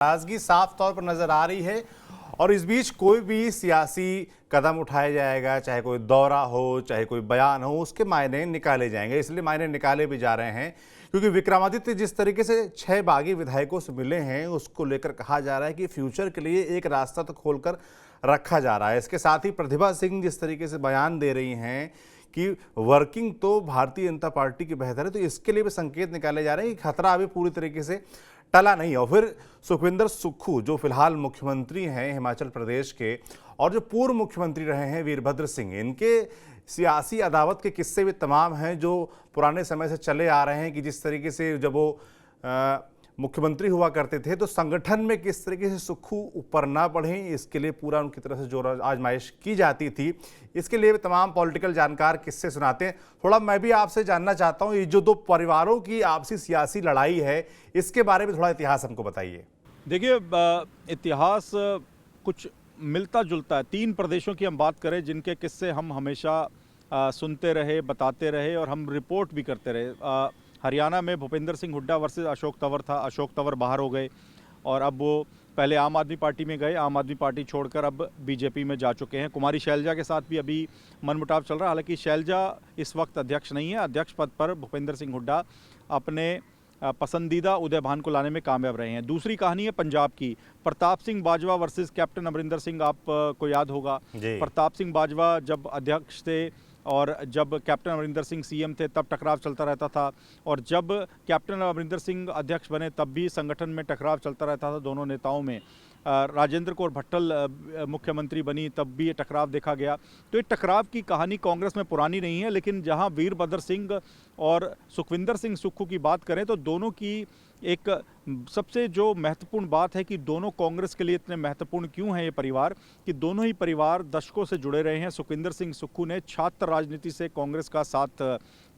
नाराजगी साफ तौर पर नजर आ रही है और इस बीच कोई भी सियासी कदम उठाया जाएगा, चाहे कोई दौरा हो, चाहे कोई बयान हो, उसके मायने निकाले जाएंगे। इसलिए मायने निकाले भी जा रहे हैं क्योंकि विक्रमादित्य जिस तरीके से 6 बागी विधायकों से मिले हैं, उसको लेकर कहा जा रहा है कि फ्यूचर के लिए एक रास्ता तो खोलकर रखा जा रहा है। इसके साथ ही प्रतिभा सिंह जिस तरीके से बयान दे रही हैं कि वर्किंग तो भारतीय जनता पार्टी की बेहतर है, तो इसके लिए भी संकेत निकाले जा रहे हैं कि खतरा अभी पूरी तरीके से टला नहीं है। और फिर सुखविंदर सुक्खू जो फिलहाल मुख्यमंत्री हैं हिमाचल प्रदेश के और जो पूर्व मुख्यमंत्री रहे हैं वीरभद्र सिंह, इनके सियासी अदावत के किस्से भी तमाम हैं जो पुराने समय से चले आ रहे हैं कि जिस तरीके से जब वो मुख्यमंत्री हुआ करते थे तो संगठन में किस तरीके से सुक्खू ऊपर ना बढ़ें, इसके लिए पूरा उनकी तरफ से जो आजमाइश की जाती थी, इसके लिए भी तमाम पॉलिटिकल जानकार किस्से सुनाते हैं। थोड़ा मैं भी आपसे जानना चाहता हूं, ये जो दो परिवारों की आपसी सियासी लड़ाई है, इसके बारे में थोड़ा इतिहास हमको बताइए। देखिए, इतिहास कुछ मिलता जुलता है। 3 प्रदेशों की हम बात करें जिनके किस्से हम हमेशा सुनते रहे, बताते रहे और हम रिपोर्ट भी करते रहे। हरियाणा में भूपेंद्र सिंह हुड्डा वर्सेस अशोक तंवर था। अशोक तंवर बाहर हो गए और अब वो पहले आम आदमी पार्टी में गए, आम आदमी पार्टी छोड़कर अब बीजेपी में जा चुके हैं। कुमारी शैलजा के साथ भी अभी मनमुटाव चल रहा है। हालांकि शैलजा इस वक्त अध्यक्ष नहीं है। अध्यक्ष पद पर भूपेंद्र सिंह हुड्डा अपने पसंदीदा उदय भान को लाने में कामयाब रहे हैं। दूसरी कहानी है पंजाब की, प्रताप सिंह बाजवा वर्सेस कैप्टन अमरिंदर सिंह। आपको याद होगा प्रताप सिंह बाजवा जब अध्यक्ष थे और जब कैप्टन अमरिंदर सिंह सीएम थे तब टकराव चलता रहता था, और जब कैप्टन अमरिंदर सिंह अध्यक्ष बने तब भी संगठन में टकराव चलता रहता था दोनों नेताओं में। राजेंद्र कौर भट्टल मुख्यमंत्री बनी तब भी ये टकराव देखा गया। तो ये टकराव की कहानी कांग्रेस में पुरानी नहीं है, लेकिन जहां वीरभद्र सिंह और सुखविंदर सिंह सुक्खू की बात करें तो दोनों की एक सबसे जो महत्वपूर्ण बात है कि दोनों कांग्रेस के लिए इतने महत्वपूर्ण क्यों हैं ये परिवार, कि दोनों ही परिवार दशकों से जुड़े रहे हैं। सुखविंदर सिंह सुक्खू ने छात्र राजनीति से कांग्रेस का साथ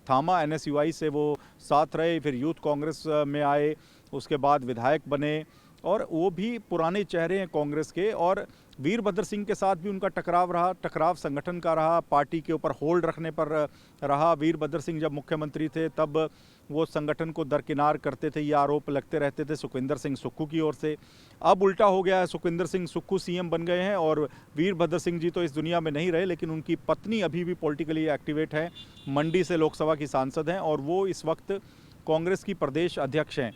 थामा, एनएसयूआई से वो साथ रहे, फिर यूथ कांग्रेस में आए, उसके बाद विधायक बने और वो भी पुराने चेहरे हैं कांग्रेस के। और वीरभद्र सिंह के साथ भी उनका टकराव रहा, टकराव संगठन का रहा, पार्टी के ऊपर होल्ड रखने पर रहा। वीरभद्र सिंह जब मुख्यमंत्री थे तब वो संगठन को दरकिनार करते थे, ये आरोप लगते रहते थे सुखविंदर सिंह सुक्खू की ओर से। अब उल्टा हो गया है, सुखविंदर सिंह सुक्खू सीएम बन गए हैं और वीरभद्र सिंह जी तो इस दुनिया में नहीं रहे, लेकिन उनकी पत्नी अभी भी पॉलिटिकली एक्टिवेट है, मंडी से लोकसभा की सांसद हैं और वो इस वक्त कांग्रेस की प्रदेश अध्यक्ष हैं।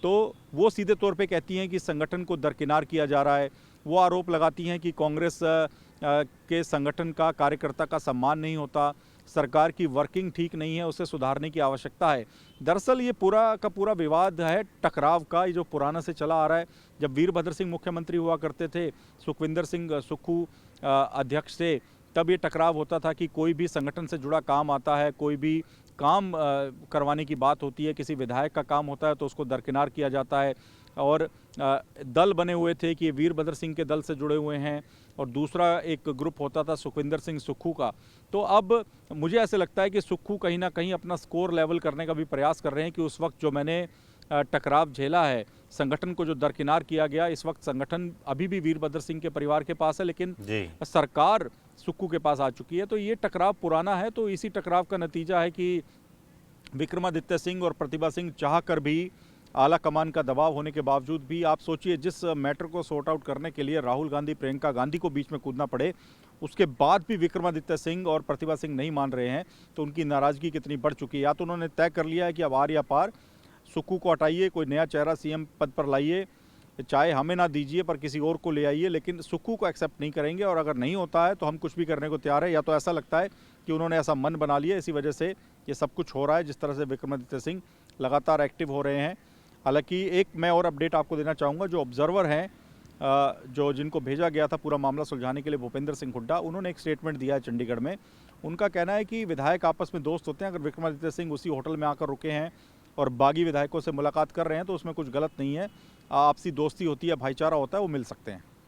तो वो सीधे तौर पे कहती हैं कि संगठन को दरकिनार किया जा रहा है। वो आरोप लगाती हैं कि कांग्रेस के संगठन का, कार्यकर्ता का सम्मान नहीं होता, सरकार की वर्किंग ठीक नहीं है, उसे सुधारने की आवश्यकता है। दरअसल ये पूरा का पूरा विवाद है टकराव का, ये जो पुराना से चला आ रहा है। जब वीरभद्र सिंह मुख्यमंत्री हुआ करते थे, सुखविंदर सिंह सुक्खू अध्यक्ष थे, तब ये टकराव होता था कि कोई भी संगठन से जुड़ा काम आता है, कोई भी काम करवाने की बात होती है, किसी विधायक का काम होता है तो उसको दरकिनार किया जाता है। और दल बने हुए थे कि वीरभद्र सिंह के दल से जुड़े हुए हैं और दूसरा एक ग्रुप होता था सुखविंदर सिंह सुक्खू का। तो अब मुझे ऐसे लगता है कि सुक्खू कहीं ना कहीं अपना स्कोर लेवल करने का भी प्रयास कर रहे हैं कि उस वक्त जो मैंने टकराव झेला है, संगठन को जो दरकिनार किया गया, इस वक्त संगठन अभी भी वीरभद्र सिंह के परिवार के पास है, लेकिन सरकार सुक्खू के पास आ चुकी है। तो ये टकराव पुराना है। तो इसी टकराव का नतीजा है कि विक्रमादित्य सिंह और प्रतिभा सिंह चाह कर भी, आला कमान का दबाव होने के बावजूद भी, आप सोचिए जिस मैटर को सॉर्ट आउट करने के लिए राहुल गांधी, प्रियंका गांधी को बीच में कूदना पड़े, उसके बाद भी विक्रमादित्य सिंह और प्रतिभा सिंह नहीं मान रहे हैं, तो उनकी नाराजगी कितनी बढ़ चुकी है। या तो उन्होंने तय कर लिया है कि अब आर या पार, सुक्खू को हटाइए, कोई नया चेहरा सीएम पद पर लाइए, चाहे हमें ना दीजिए पर किसी और को ले आइए, लेकिन सुक्खू को एक्सेप्ट नहीं करेंगे। और अगर नहीं होता है तो हम कुछ भी करने को तैयार है। या तो ऐसा लगता है कि उन्होंने ऐसा मन बना लिया, इसी वजह से ये सब कुछ हो रहा है, जिस तरह से विक्रमादित्य सिंह लगातार एक्टिव हो रहे हैं। हालांकि एक मैं और अपडेट आपको देना चाहूँगा, जो ऑब्जर्वर हैं, जो जिनको भेजा गया था पूरा मामला सुलझाने के लिए, भूपेंद्र सिंह हुड्डा, उन्होंने एक स्टेटमेंट दिया है चंडीगढ़ में। उनका कहना है कि विधायक आपस में दोस्त होते हैं, अगर विक्रमादित्य सिंह उसी होटल में आकर रुके हैं और बागी विधायकों से मुलाकात कर रहे हैं तो उसमें कुछ गलत नहीं है, आपसी दोस्ती होती है, भाईचारा होता है, वो मिल सकते हैं।